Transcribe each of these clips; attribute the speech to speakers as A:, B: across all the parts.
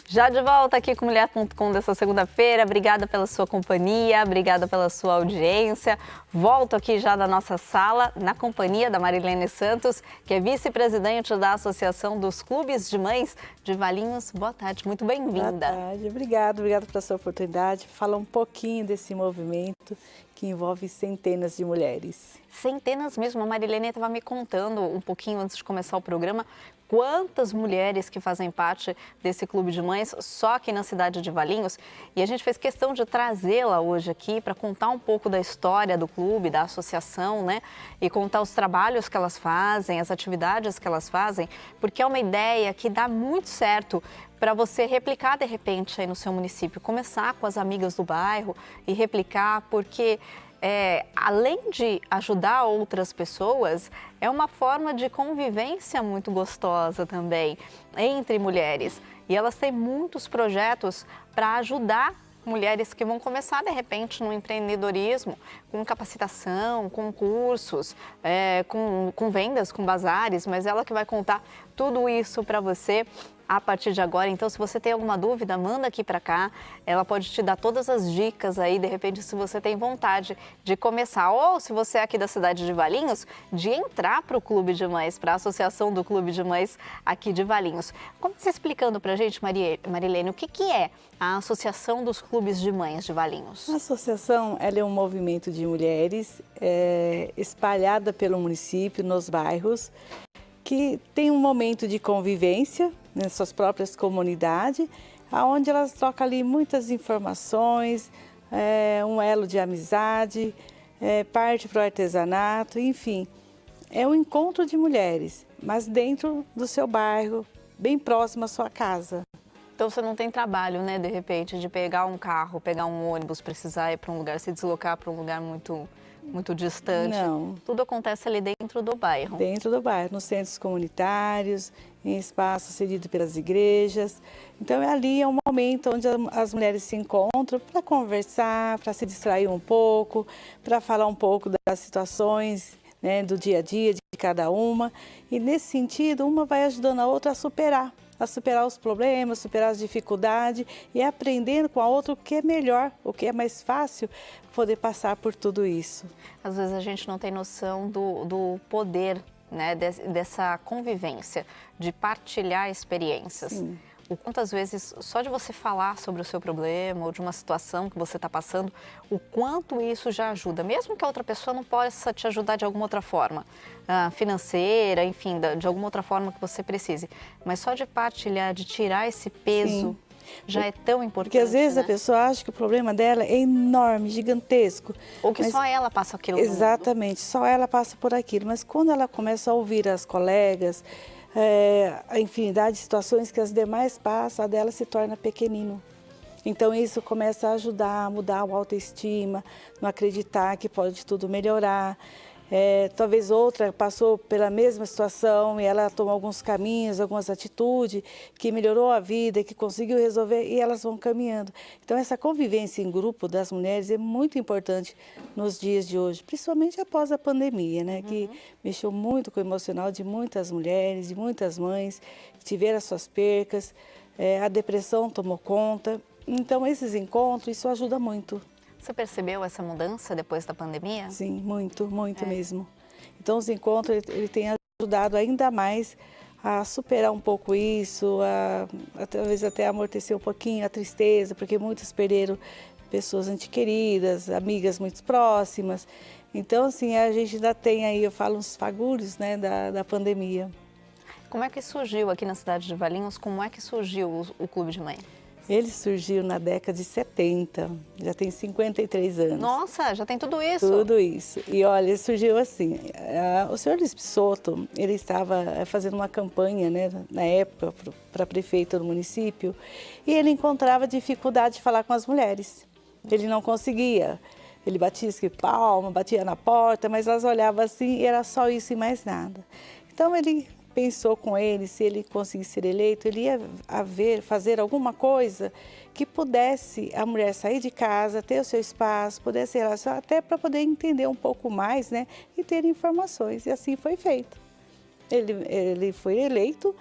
A: Já de volta aqui com Mulher.com dessa segunda-feira. Obrigada pela sua companhia, obrigada pela sua audiência. Volto aqui já da nossa sala, na companhia da Marilene Santos, que é vice-presidente da Associação dos Clubes de Mães de Valinhos. Boa tarde, muito bem-vinda.
B: Boa tarde, obrigada pela sua oportunidade. Falar um pouquinho desse movimento que envolve centenas de mulheres.
A: Centenas mesmo, a Marilene estava me contando um pouquinho antes de começar o programa quantas mulheres que fazem parte desse clube de mães só aqui na cidade de Valinhos. E a gente fez questão de trazê-la hoje aqui para contar um pouco da história do clube, da associação, né? E contar os trabalhos que elas fazem, as atividades que elas fazem, porque é uma ideia que dá muito certo para você replicar de repente aí no seu município, começar com as amigas do bairro e replicar, porque além de ajudar outras pessoas, é uma forma de convivência muito gostosa também entre mulheres. E elas têm muitos projetos para ajudar mulheres que vão começar de repente no empreendedorismo, com capacitação, com cursos, com vendas, com bazares, mas ela que vai contar tudo isso para você a partir de agora. Então, se você tem alguma dúvida, manda aqui para cá. Ela pode te dar todas as dicas aí, de repente, se você tem vontade de começar. Ou, se você é aqui da cidade de Valinhos, de entrar para o Clube de Mães, para a Associação do Clube de Mães aqui de Valinhos. Começa explicando para a gente, Marilene, o que é a Associação dos Clubes de Mães de Valinhos?
B: A associação ela é um movimento de mulheres espalhada pelo município, nos bairros, que tem um momento de convivência nas suas próprias comunidades, onde elas trocam ali muitas informações, um elo de amizade, parte para o artesanato, enfim. É um encontro de mulheres, mas dentro do seu bairro, bem próximo à sua casa.
A: Então você não tem trabalho, né, de repente, de pegar um carro, pegar um ônibus, precisar ir para um lugar, se deslocar para um lugar muito distante.
B: Não.
A: Tudo acontece ali dentro do bairro.
B: Dentro do bairro, nos centros comunitários, em espaços cedidos pelas igrejas. Então, ali é um momento onde as mulheres se encontram para conversar, para se distrair um pouco, para falar um pouco das situações, né, do dia a dia de cada uma. E, nesse sentido, uma vai ajudando a outra a superar os problemas, superar as dificuldades e aprendendo com a outra o que é melhor, o que é mais fácil poder passar por tudo isso.
A: Às vezes a gente não tem noção do poder, né, dessa convivência, de partilhar experiências.
B: Sim.
A: O quantas vezes, só de você falar sobre o seu problema ou de uma situação que você está passando, o quanto isso já ajuda, mesmo que a outra pessoa não possa te ajudar de alguma outra forma, financeira, enfim, de alguma outra forma que você precise. Mas só de partilhar, de tirar esse peso,
B: Sim.
A: já é tão importante.
B: Porque às vezes,
A: né?
B: a pessoa acha que o problema dela é enorme, gigantesco.
A: Ou que só ela passa aquilo.
B: Exatamente, só ela passa por aquilo. Mas quando ela começa a ouvir as colegas, a infinidade de situações que as demais passam, a dela se torna pequenino. Então isso começa a ajudar a mudar a autoestima, não acreditar que pode tudo melhorar. Talvez outra passou pela mesma situação e ela tomou alguns caminhos, algumas atitudes que melhorou a vida, que conseguiu resolver e elas vão caminhando. Então essa convivência em grupo das mulheres é muito importante nos dias de hoje, principalmente após a pandemia, né? Que mexeu muito com o emocional de muitas mulheres, de muitas mães que tiveram as suas percas, a depressão tomou conta. Então esses encontros, isso ajuda muito.
A: Você percebeu essa mudança depois da pandemia?
B: Sim, muito mesmo. Então os encontros ele tem ajudado ainda mais a superar um pouco isso, talvez até amortecer um pouquinho a tristeza, porque muitos perderam pessoas antequeridas, amigas muito próximas. Então assim, a gente ainda tem aí, eu falo, uns fagulhos, né, da pandemia.
A: Como é que surgiu aqui na cidade de Valinhos, como é que surgiu o Clube de Mãe?
B: Ele surgiu na década de 70, já tem 53 anos.
A: Nossa, já tem tudo isso?
B: Tudo isso. E olha, ele surgiu assim, o senhor Luiz Pissotto, ele estava fazendo uma campanha, né, na época, para prefeito do município, e ele encontrava dificuldade de falar com as mulheres. Ele não conseguia. Ele batia palma, batia na porta, mas elas olhavam assim e era só isso e mais nada. Então ele pensou com ele, se ele conseguisse ser eleito, ele ia fazer alguma coisa que pudesse a mulher sair de casa, ter o seu espaço, pudesse relacionar, até para poder entender um pouco mais, né, e ter informações. E assim foi feito. Ele foi eleito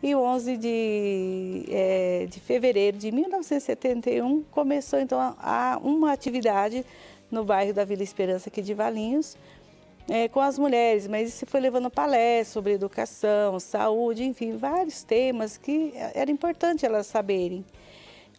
B: E o 11 de fevereiro de 1971 começou então uma atividade no bairro da Vila Esperança, aqui de Valinhos, com as mulheres, mas isso foi levando palestras sobre educação, saúde, enfim, vários temas que era importante elas saberem.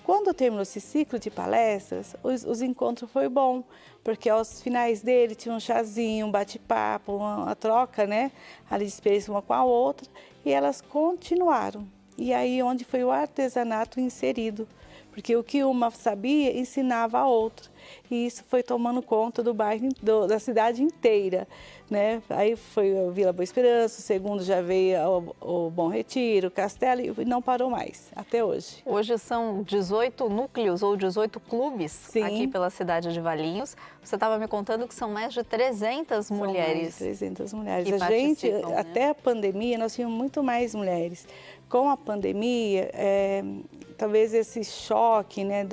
B: Quando terminou esse ciclo de palestras, os encontros foi bom, porque aos finais dele tinha um chazinho, um bate-papo, uma troca, né, ali de experiência uma com a outra, e elas continuaram. E aí onde foi o artesanato inserido, porque o que uma sabia ensinava a outra. E isso foi tomando conta do bairro, da cidade inteira, né? Aí foi a Vila Boa Esperança, o segundo já veio o Bom Retiro, o Castelo, e não parou mais, até hoje.
A: Hoje são 18 núcleos ou 18 clubes. Sim. Aqui pela cidade de Valinhos. Você estava me contando que são mais de 300 mulheres.
B: Mais de 300 mulheres. A gente, né? Até a pandemia, nós tínhamos muito mais mulheres. Com a pandemia, talvez esse choque, né,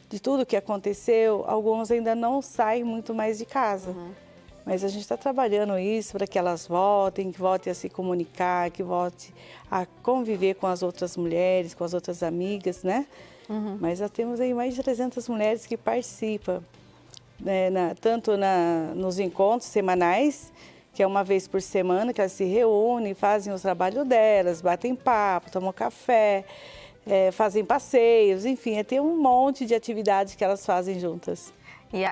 B: de tudo que aconteceu, alguns ainda não saem muito mais de casa. Mas a gente está trabalhando isso para que elas voltem, que voltem a se comunicar, que voltem a conviver com as outras mulheres, com as outras amigas, né? Mas já temos aí mais de 300 mulheres que participam, né, tanto nos encontros semanais, que é uma vez por semana que elas se reúnem, fazem o trabalho delas, batem papo, tomam café, fazem passeios, enfim, tem um monte de atividades que elas fazem juntas.
A: E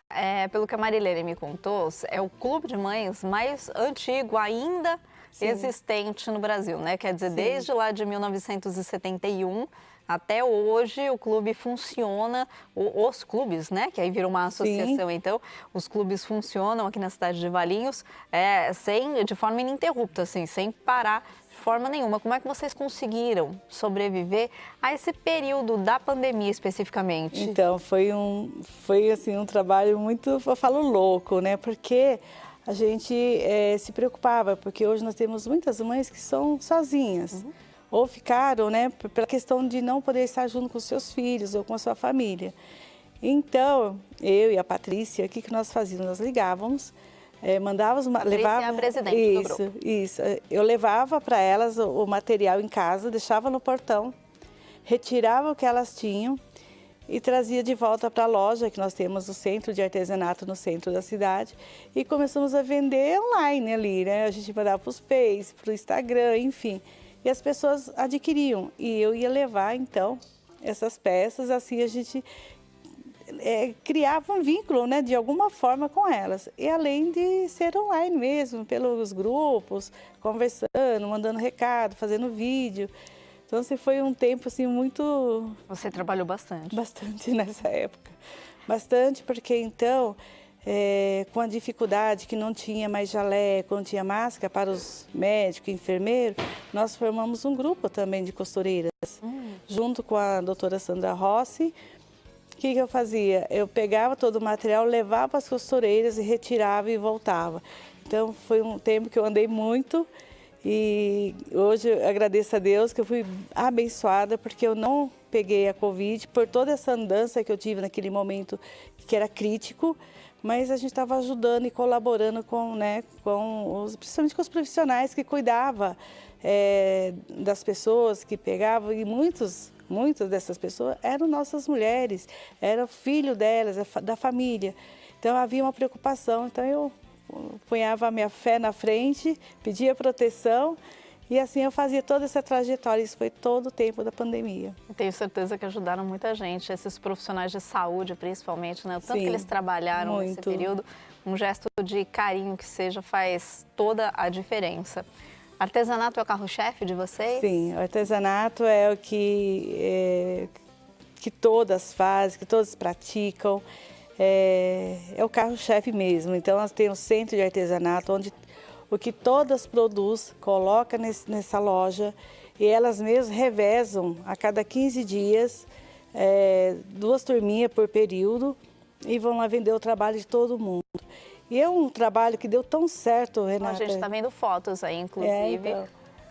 A: pelo que a Marilene me contou, é o clube de mães mais antigo ainda existente no Brasil, né? Quer dizer, desde lá de 1971 até hoje o clube funciona, os clubes, né? Que aí virou uma associação, então, os clubes funcionam aqui na cidade de Valinhos de forma ininterrupta, assim, sem parar de forma nenhuma. Como é que vocês conseguiram sobreviver a esse período da pandemia especificamente?
B: Então, foi assim, um trabalho muito, eu falo, louco, né? Porque a gente se preocupava, porque hoje nós temos muitas mães que são sozinhas. Ou ficaram, né, pela questão de não poder estar junto com os seus filhos ou com a sua família. Então, eu e a Patrícia, o que nós fazíamos? Nós ligávamos, mandávamos...
A: Patrícia é a presidente do grupo.
B: Isso. Eu levava para elas o material em casa, deixava no portão, retirava o que elas tinham e trazia de volta para a loja, que nós temos o centro de artesanato no centro da cidade, e começamos a vender online ali, né? A gente mandava para os Face, para o Instagram, enfim. E as pessoas adquiriam. E eu ia levar, então, essas peças, assim a gente criava um vínculo, né, de alguma forma com elas. E além de ser online mesmo, pelos grupos, conversando, mandando recado, fazendo vídeo. Então, assim, foi um tempo assim, muito...
A: Você trabalhou bastante.
B: Bastante nessa época. Bastante, porque então... com a dificuldade que não tinha mais jaleco, não tinha máscara para os médicos e enfermeiros, nós formamos um grupo também de costureiras, junto com a doutora Sandra Rossi. O que eu fazia? Eu pegava todo o material, levava para as costureiras e retirava e voltava. Então, foi um tempo que eu andei muito e hoje eu agradeço a Deus que eu fui abençoada porque eu não peguei a Covid por toda essa andança que eu tive naquele momento que era crítico. Mas a gente estava ajudando e colaborando principalmente com os profissionais que cuidavam das pessoas que pegavam, e muitas dessas pessoas eram nossas mulheres, era o filho delas, da família. Então havia uma preocupação, então eu punhava a minha fé na frente, pedia proteção. E assim eu fazia toda essa trajetória, isso foi todo o tempo da pandemia.
A: Tenho certeza que ajudaram muita gente, esses profissionais de saúde principalmente, né? O tanto que eles trabalharam nesse período, um gesto de carinho que seja faz toda a diferença. Artesanato é o carro-chefe de vocês?
B: Sim, o artesanato é o que todas fazem, que todas praticam, é o carro-chefe mesmo. Então nós temos centro de artesanato, onde o que todas produzem, coloca nessa loja e elas mesmas revezam a cada 15 dias, 2 turminhas por período e vão lá vender o trabalho de todo mundo. E é um trabalho que deu tão certo, Renata.
A: A gente está vendo fotos aí, inclusive.
B: Então,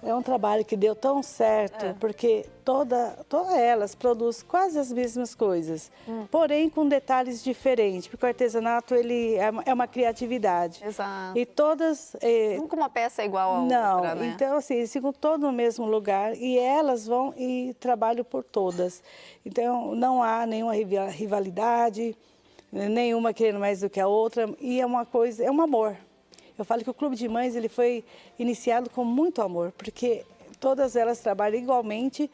B: É um trabalho que deu tão certo, porque todas elas produzem quase as mesmas coisas, porém com detalhes diferentes, porque o artesanato ele é uma criatividade.
A: Exato.
B: E todas...
A: Nunca uma peça é igual a
B: não,
A: outra, né?
B: então assim, eles ficam todos no mesmo lugar e elas vão e trabalham por todas. Então não há nenhuma rivalidade, nenhuma querendo mais do que a outra, e é uma coisa, é um amor. Eu falo que o Clube de Mães ele foi iniciado com muito amor, porque todas elas trabalham igualmente,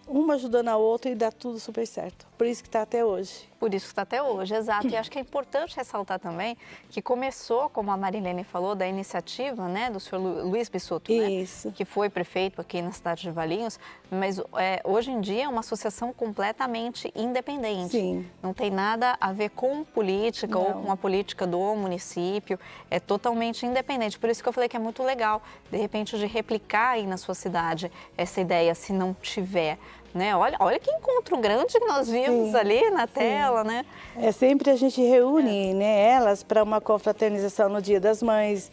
B: uma ajudando a outra e dá tudo super certo. Por isso que está até hoje.
A: Por isso que está até hoje, exato. E acho que é importante ressaltar também que começou, como a Marilene falou, da iniciativa, né, do senhor Luiz Bissoto,
B: Isso.
A: Né, que foi prefeito aqui na cidade de Valinhos, mas hoje em dia é uma associação completamente independente.
B: Sim.
A: Não tem nada a ver com política ou com a política do município, é totalmente independente. Por isso que eu falei que é muito legal, de repente, de replicar aí na sua cidade essa ideia, se não tiver. Né? Olha que encontro grande que nós vimos ali na tela, né?
B: Sempre a gente reúne né, elas para uma confraternização no Dia das Mães,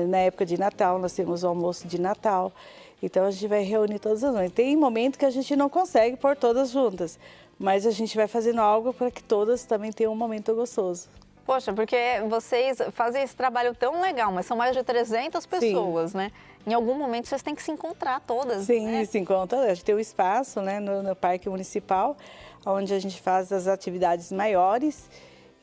B: na época de Natal, nós temos o almoço de Natal. Então a gente vai reunir todas as mães. Tem momento que a gente não consegue pôr todas juntas, mas a gente vai fazendo algo para que todas também tenham um momento gostoso.
A: Poxa, porque vocês fazem esse trabalho tão legal, mas são mais de 300 pessoas, né? Em algum momento vocês têm que se encontrar todas,
B: Sim,
A: né?
B: se encontra. A gente tem um espaço né, no Parque Municipal, onde a gente faz as atividades maiores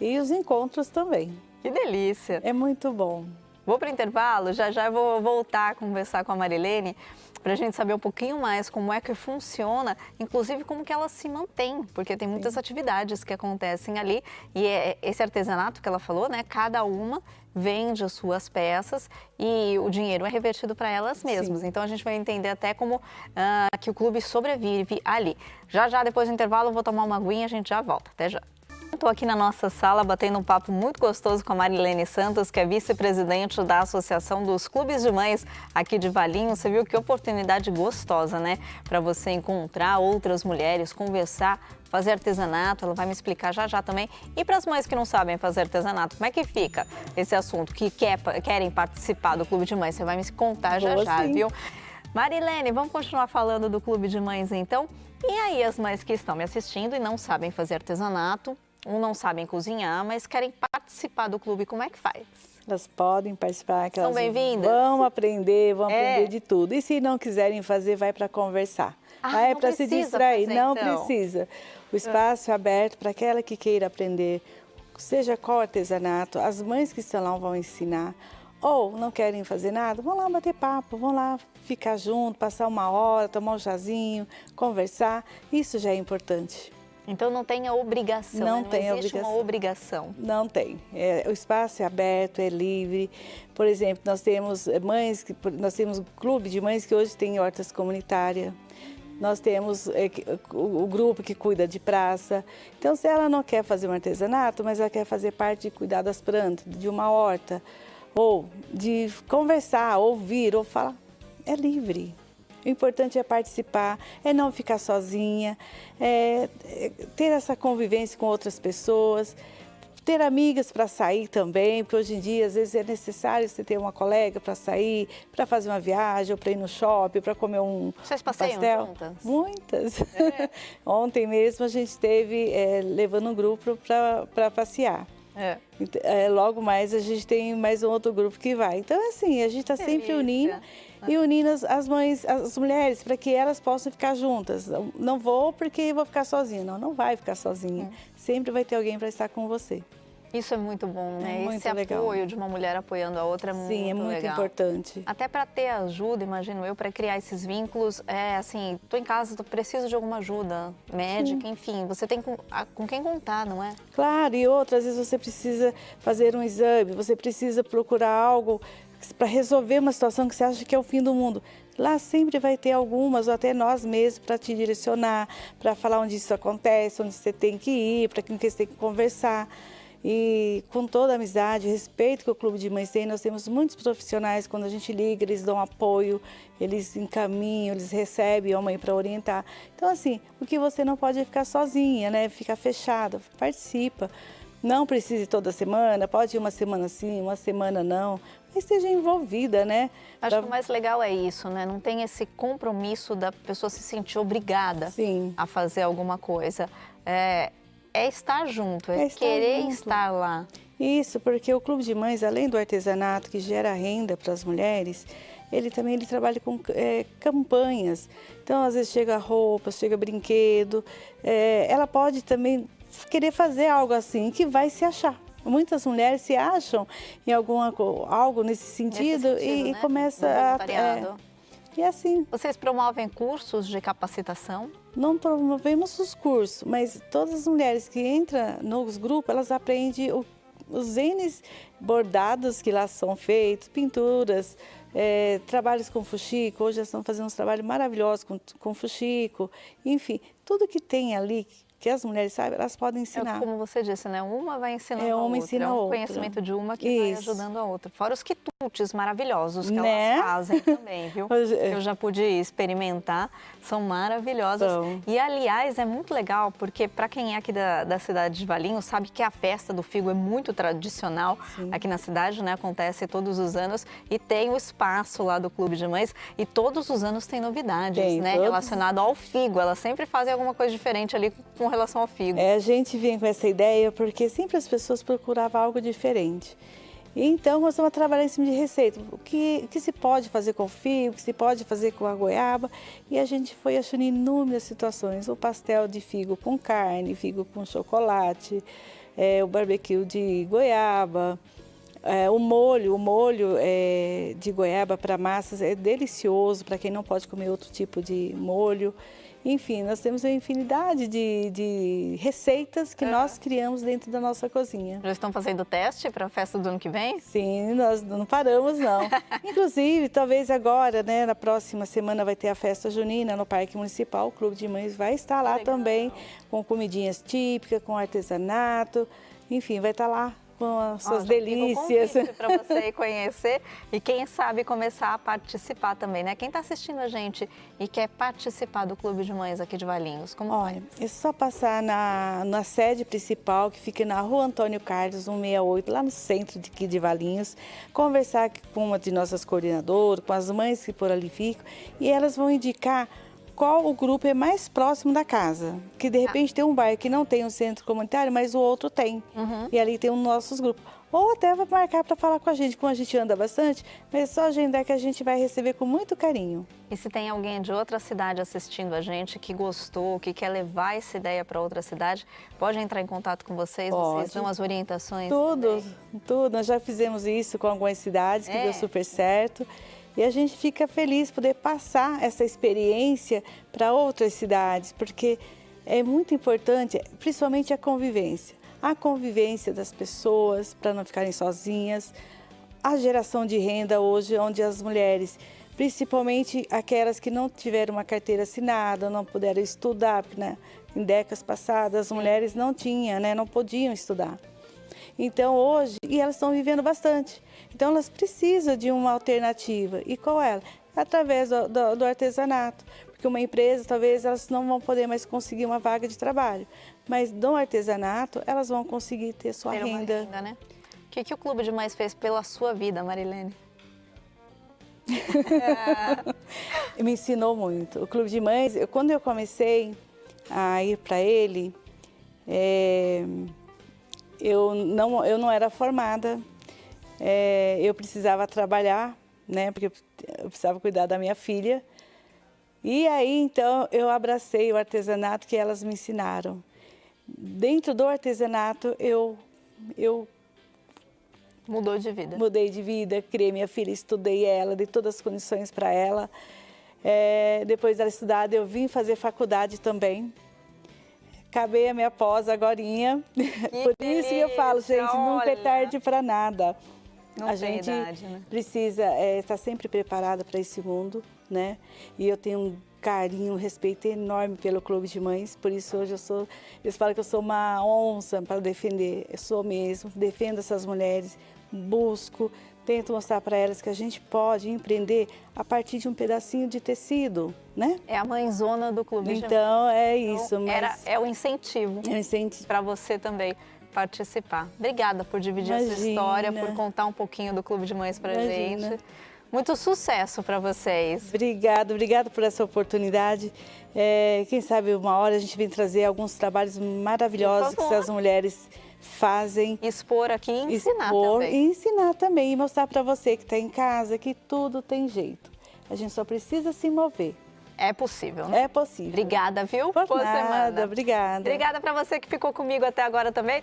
B: e os encontros também.
A: Que delícia!
B: É muito bom.
A: Vou para o intervalo, já eu vou voltar a conversar com a Marilene para a gente saber um pouquinho mais como é que funciona, inclusive como que ela se mantém, porque tem muitas atividades que acontecem ali e esse artesanato que ela falou, né? Cada uma vende as suas peças e o dinheiro é revertido para elas mesmas. Sim. Então a gente vai entender até como que o clube sobrevive ali. Já depois do intervalo eu vou tomar uma aguinha e a gente já volta. Até já. Estou aqui na nossa sala batendo um papo muito gostoso com a Marilene Santos, que é vice-presidente da Associação dos Clubes de Mães aqui de Valinhos. Você viu que oportunidade gostosa, né? Para você encontrar outras mulheres, conversar, fazer artesanato. Ela vai me explicar já também. E para as mães que não sabem fazer artesanato, como é que fica esse assunto? Que querem participar do Clube de Mães? Você vai me contar já, viu? Marilene, vamos continuar falando do Clube de Mães então? E aí as mães que estão me assistindo e não sabem fazer artesanato, ou não sabem cozinhar, mas querem participar do clube, como é que faz?
B: Elas podem participar, que
A: são
B: elas
A: bem-vindas.
B: Vão aprender de tudo. E se não quiserem fazer, vai para conversar. É para se distrair, não precisa. O espaço é aberto para aquela que queira aprender, seja qual artesanato, as mães que estão lá vão ensinar. Ou não querem fazer nada, vão lá bater papo, vão lá ficar junto, passar uma hora, tomar um chazinho, conversar. Isso já é importante.
A: Então não tem a obrigação, não existe uma obrigação.
B: Não tem. O espaço é aberto, é livre. Por exemplo, nós temos clube de mães que hoje tem hortas comunitárias. Nós temos o grupo que cuida de praça. Então, se ela não quer fazer um artesanato, mas ela quer fazer parte de cuidar das plantas, de uma horta, ou de conversar, ouvir, ou falar, é livre. O importante é participar, é não ficar sozinha, ter essa convivência com outras pessoas, ter amigas para sair também, porque hoje em dia, às vezes, é necessário você ter uma colega para sair, para fazer uma viagem, ou para ir no shopping, para comer
A: Vocês
B: pastel.
A: Juntas?
B: Muitas. Ontem mesmo a gente esteve levando um grupo para passear. Logo mais a gente tem mais um outro grupo que vai. Então, assim, a gente está sempre unindo. E unindo as mães, as mulheres, para que elas possam ficar juntas. Não vou porque vou ficar sozinha. Não vai ficar sozinha. Sempre vai ter alguém para estar com você.
A: Isso é muito bom, né?
B: Muito
A: Esse
B: legal.
A: Apoio de uma mulher apoiando a outra é muito legal.
B: Sim, é muito importante.
A: Até para ter ajuda, imagino eu, para criar esses vínculos. Assim, estou em casa, preciso de alguma ajuda médica, enfim. Você tem com quem contar, não é?
B: Claro, e outras vezes você precisa fazer um exame, você precisa procurar algo para resolver uma situação que você acha que é o fim do mundo. Lá sempre vai ter algumas, ou até nós mesmos, para te direcionar, para falar onde isso acontece, onde você tem que ir, para quem você tem que conversar. E com toda a amizade, o respeito que o Clube de Mães tem, nós temos muitos profissionais, quando a gente liga, eles dão apoio, eles encaminham, eles recebem a mãe para orientar. Então, assim, o que você não pode é ficar sozinha, né? Ficar fechada, participa. Não precisa ir toda semana, pode ir uma semana sim, uma semana não. esteja envolvida, né?
A: Acho que o mais legal é isso, né? Não tem esse compromisso da pessoa se sentir obrigada
B: Sim.
A: a fazer alguma coisa. É estar junto, é
B: estar
A: querer
B: junto.
A: estar lá.
B: Isso, porque o Clube de Mães, além do artesanato que gera renda para as mulheres, ele trabalha com campanhas. Então, às vezes chega roupa, chega brinquedo. Ela pode também querer fazer algo assim, que vai se achar. Muitas mulheres se acham em algo nesse sentido, e
A: né?
B: começa
A: a...
B: E assim.
A: Vocês promovem cursos de capacitação?
B: Não promovemos os cursos, mas todas as mulheres que entram nos grupos, elas aprendem os N bordados que lá são feitos, pinturas, trabalhos com fuxico. Hoje elas estão fazendo uns trabalhos maravilhosos com fuxico. Enfim, tudo que tem ali que as mulheres sabem, elas podem ensinar.
A: Como você disse, né? Uma vai ensinando a outra.
B: Ensina a outra.
A: Conhecimento de uma que vai ajudando a outra. Fora os quitutes maravilhosos que elas fazem também, viu? Eu já pude experimentar, são maravilhosos. E, aliás, é muito legal, porque para quem é aqui da cidade de Valinhos, sabe que a festa do figo é muito tradicional. Sim. Aqui na cidade, né? Acontece todos os anos e tem o espaço lá do Clube de Mães e todos os anos tem novidades, né? Relacionado ao figo. Elas sempre fazem alguma coisa diferente ali com relação ao figo.
B: A gente vinha com essa ideia porque sempre as pessoas procuravam algo diferente. E então, nós vamos trabalhar em cima de receita. O que se pode fazer com o figo, o que se pode fazer com a goiaba. E a gente foi achando inúmeras situações. O pastel de figo com carne, figo com chocolate, o barbecue de goiaba. O molho de goiaba para massas é delicioso para quem não pode comer outro tipo de molho. Enfim, nós temos uma infinidade de receitas que nós criamos dentro da nossa cozinha.
A: Já estão fazendo teste para a festa do ano que vem?
B: Sim, nós não paramos, não. Inclusive, talvez agora, né, na próxima semana vai ter a festa junina no Parque Municipal. O Clube de Mães vai estar lá também, com comidinhas típicas, com artesanato. Enfim, vai estar lá com as suas delícias.
A: Para você ir conhecer e quem sabe começar a participar também, né? Quem está assistindo a gente e quer participar do Clube de Mães aqui de Valinhos, como faz?
B: É só passar na sede principal, que fica na Rua Antônio Carlos, 168, lá no centro de Valinhos, conversar com uma de nossas coordenadoras, com as mães que por ali ficam, e elas vão indicar qual o grupo é mais próximo da casa. Que de repente tem um bairro que não tem um centro comunitário, mas o outro tem. E ali tem os nossos grupos. Ou até vai marcar para falar com a gente, como a gente anda bastante, mas é só agendar que a gente vai receber com muito carinho.
A: E se tem alguém de outra cidade assistindo a gente que gostou, que quer levar essa ideia para outra cidade, pode entrar em contato com vocês? Pode. Vocês dão as orientações?
B: Tudo. Nós já fizemos isso com algumas cidades, que deu super certo. E a gente fica feliz poder passar essa experiência para outras cidades, porque é muito importante, principalmente a convivência das pessoas, para não ficarem sozinhas, a geração de renda hoje, onde as mulheres, principalmente aquelas que não tiveram uma carteira assinada, não puderam estudar, porque em décadas passadas as mulheres não tinham, não podiam estudar. Então hoje, e elas estão vivendo bastante, então elas precisam de uma alternativa. E qual é ela? Através do artesanato, porque uma empresa talvez elas não vão poder mais conseguir uma vaga de trabalho, mas no artesanato elas vão conseguir ter sua renda.
A: Né? O que o Clube de Mães fez pela sua vida, Marilene?
B: Me ensinou muito. O Clube de Mães, quando eu comecei a ir para ele, eu não era formada, eu precisava trabalhar, porque eu precisava cuidar da minha filha. E aí, então, eu abracei o artesanato que elas me ensinaram. Dentro do artesanato, eu
A: mudou de vida.
B: Mudei de vida, criei minha filha, estudei ela, dei todas as condições para ela. Depois dela estudar, eu vim fazer faculdade também. Acabei a minha pós agorinha. Por isso que eu falo, gente, nunca é tarde para nada.
A: A gente
B: precisa estar sempre preparada para esse mundo, né? E eu tenho um carinho, um respeito enorme pelo Clube de Mães, por isso hoje eles falam que eu sou uma onça para defender, eu sou mesmo, defendo essas mulheres, busco, tento mostrar para elas que a gente pode empreender a partir de um pedacinho de tecido, né?
A: É a mãezona do Clube de Mães.
B: Então, é isso.
A: É o incentivo.
B: É o incentivo.
A: Para você também. participar. Obrigada por dividir a sua
B: Imagina.
A: história, por contar um pouquinho do Clube de Mães pra
B: Imagina.
A: gente. Muito sucesso para vocês.
B: Obrigada por essa oportunidade. Quem sabe uma hora a gente vem trazer alguns trabalhos maravilhosos que
A: favor.
B: essas mulheres fazem.
A: Expor aqui e ensinar
B: Expor
A: também.
B: e ensinar também. E mostrar para você que está em casa que tudo tem jeito. A gente só precisa se mover.
A: É possível, né?
B: É possível.
A: Obrigada, viu?
B: Por
A: Boa
B: nada,
A: semana.
B: obrigada.
A: Obrigada para você que ficou comigo até agora também.